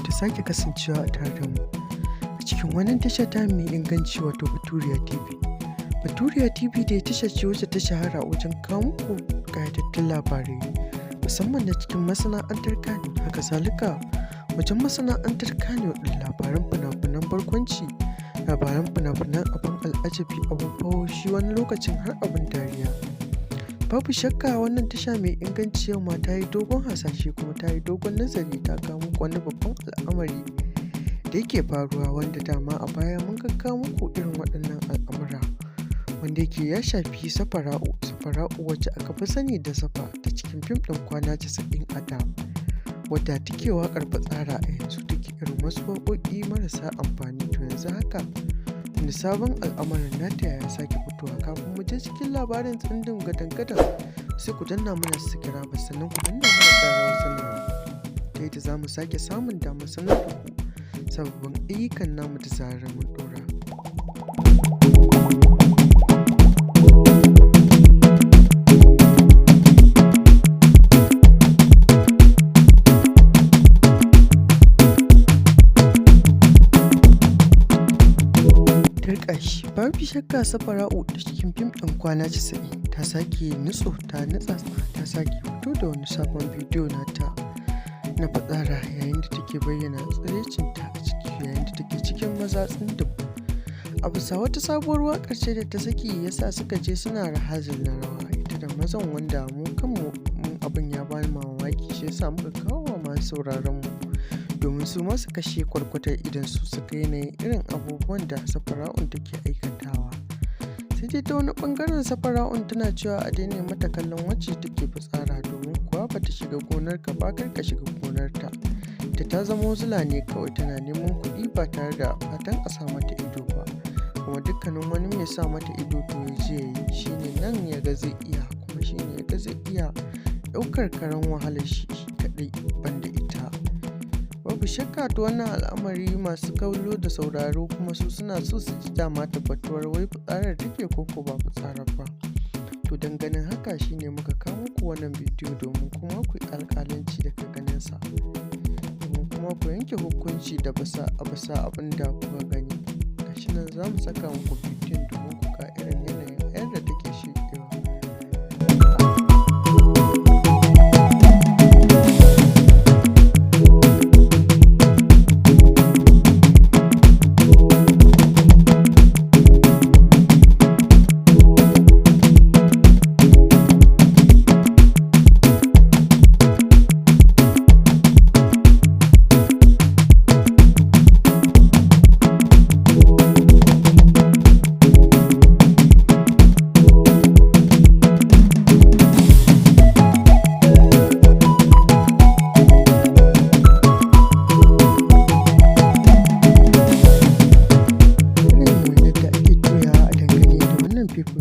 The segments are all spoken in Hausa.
da sake kasancewa a tare da mu a cikin wannan tasha ta mai inganci wato Baturiya TV. Baturiya TV dai tasha ce wacce ta shahara wajen kawo muku ƙayatattun labarai musamman na cikin masana'antar Kano, haka zalika wajen masana'antar Kano ɗin labaran fina-finan barkwanci, labaran fina-finan abin al'ajabi, abin shi wani lokacin har abin dariya. Babu shakka wannan tasha mai inganci yau ma ta yi dogon hasashe kuma ta yi dogon nazari, ta kawo muku wani babban al'amari da yake faruwa wanda dama a baya mun kawo muku irin waɗannan al'amura wanda yake ya shafi Safara'u wacce aka fi sani da Safa ta cikin fim ɗin Kwana 90 a da, wadda take waƙar Fitsara a yanzu take irin wasu waƙoƙi marasa amfani. To yanzu haka wani sabon al'amarin nata ya sake fitowa. Kafin mu je cikin labarin tsindin gadan-gadan sai ku danna mana subscribe sannan ku danna mana ƙararrawar sanarwa ta yadda za mu sake samun damar sanar da ku sababbin ayyukan namu da zarar mun ɗora. Babu shakka Safara'u da cikin fim ɗin Kwana 90 ta sake ta sake fito da wani sabon bidiyo nata na fitsara yayin da take bayyana tsirecinta a ciki yayin da take cikin maza tsindin. A bisa wata sabuwar waƙar ce da ta saki yasa suka je suna rahazin na rawa ita da mazan, wanda mu kanmu abin ya bani mamaki, shi yasa muka kawo wa masu sauraron mu domin su ma su kashe kwarkwatar idan su suka yanayin irin abubuwan da Safara'un take aikatawa. Sai dai ta wani bangaren Safara'un tana cewa a daina mata kallon wacce take fitsara, domin kuwa ba ta shiga gonar ka ba, kar ka shiga gonar ta. Ta zama zula ne kawai, tana neman kuɗi ba tare da fatan a sa mata ido ba, kuma dukkanin wani mai sa mata ido to ya je ya yi, shine nan ya ga zai iya, kuma shine ya ga zai iya ɗaukar karen wahalar shi kaɗai banda ita. Babu shakka to wannan al'amari masu kallo da sauraro kuma su suna so su ji dama tabbatuwar wai fitsarar take ko ba fitsarar ba. To ganin haka shine muka kawo muku wannan bidiyo domin kuma ku yi alƙalanci daga ganin sa, domin kuma ku yanke hukunci da bisa abin da kuka gani. Gashi nan za mu saka muku bidiyon domin ku ga irin yanayin yadda take sheƙewa.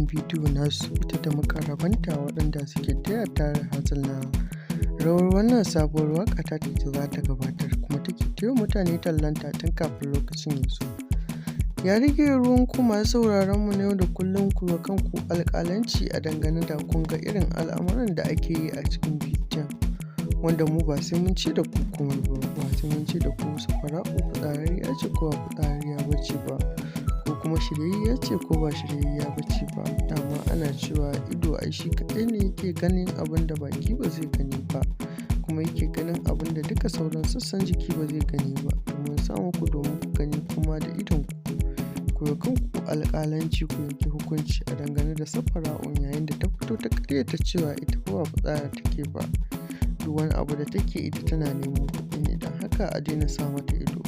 Bidiyo nasu ita da makarabanta waɗanda suke taya ta hazina rawar wannan sabuwar waƙa ta za ta gabatar, kuma take taya mutane tallanta tun kafin lokacin ya zo. Ya rage ruwan ku masu sauraron mu na yau da kullum ku ga kanku alƙalanci a dangane da kun ga irin al'amuran da ake yi a cikin bidiyon, wanda mu ba sai mun ce da ku komai ba sai mun ce da ku Safara'u fitsararriya ce ko ba fitsararriya bace ba, ko kuma shiryayya ce ko ba shiryayya bace ba. Dama ana cewa ido ai shi kaɗai ne yake ganin abin da baki ba zai gani ba, kuma yake ganin abin da duka sauran sassan jiki ba zai gani ba. Domin sa muku domin ku gani kuma da idon ku ga kanku alƙalanci, ku yanke hukunci a dangane da Safara'un yayin da ta fito ta ƙaryata cewa ita ba fitsara take ba. Duk wani abu da take ita tana neman kuɗi ne, don haka a daina sa mata ido.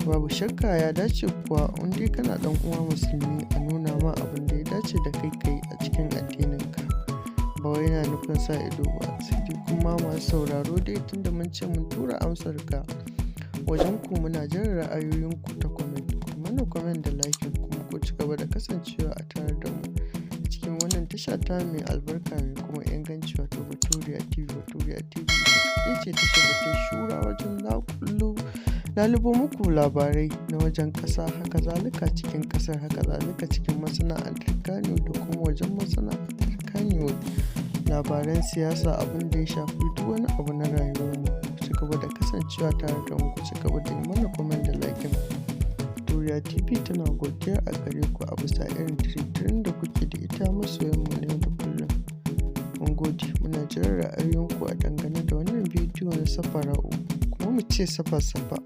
Babu shakka ya dace kuwa in dai kana ɗan uwa musulmi a nuna ma abin da ya dace da kai a cikin addininka, ba wai yana nufin sa ido ba. Sai dai kuma masu sauraro dai tunda mun ce mun tura amsar ka wajen ku, muna jin ra'ayoyinku ta comment, ku mana comment da like, kuma ku ci gaba da kasancewa a tare da mu a cikin wannan tasha ta mai albarka mai kuma inganci wato Baturiya TV. Baturiya TV ita ce tashar da ta shura wajen lalubo muku labarai na wajen ƙasa, haka zalika cikin ƙasar, haka zalika cikin masana'antar Kano da kuma wajen masana'antar Kano, labaran siyasa, abin da ya shafi duk wani abu na rayuwar mu. gaba da kasancewa tare da mu, ku ci gaba da yi mana comment da like. Doriya TV tana godiya a gare ku a bisa irin tire-tiren da kuke da ita masoyan mu na yau da kullum. Mun gode, muna jiran ra'ayoyinku a dangane da wannan bidiyo na Safara'u, kuma mu ce safa-safa.